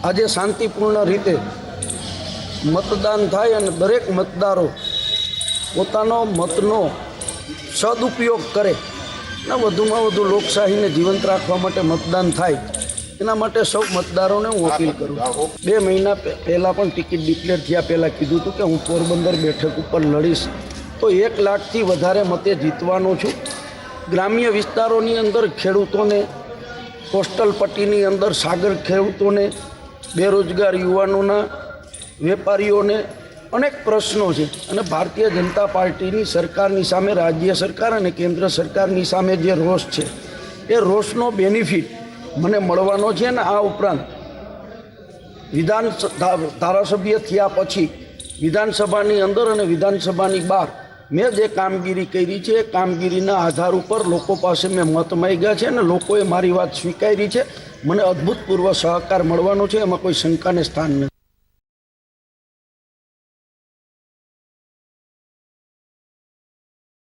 આજે શાંતિપૂર્ણ રીતે મતદાન થાય અને દરેક મતદારો પોતાનો મતનો સદુપયોગ કરે અને વધુમાં વધુ લોકશાહીને જીવંત રાખવા માટે મતદાન થાય, એના માટે સૌ મતદારોને હું અપીલ કરું. 2 મહિના પહેલાં પણ ટિકિટ ડિક્લેર થયા પહેલાં કીધું હતું કે હું પોરબંદર બેઠક ઉપર લડીશ, તો 1 લાખથી વધારે મતે જીતવાનો છું. ગ્રામ્ય વિસ્તારોની અંદર ખેડૂતોને, કોસ્ટલ પટ્ટીની અંદર સાગર ખેડૂતોને, બેરોજગાર યુવાનોના, વેપારીઓને અનેક પ્રશ્નો છે અને ભારતીય જનતા પાર્ટીની સરકારની સામે, રાજ્ય સરકાર અને કેન્દ્ર સરકારની સામે જે રોષ છે એ રોષનો બેનિફિટ મને મળવાનો છે. અને આ ઉપરાંત ધારાસભ્ય થયા પછી વિધાનસભાની અંદર અને વિધાનસભાની બહાર મેં જે કામગીરી કરી છે એ કામગીરીના આધાર ઉપર લોકો પાસે મેં મત માંગ્યા છે અને લોકોએ મારી વાત સ્વીકારી છે. મને અભૂતપૂર્વ સહકાર મળવાનો છે, એમાં કોઈ શંકાને સ્થાન નથી.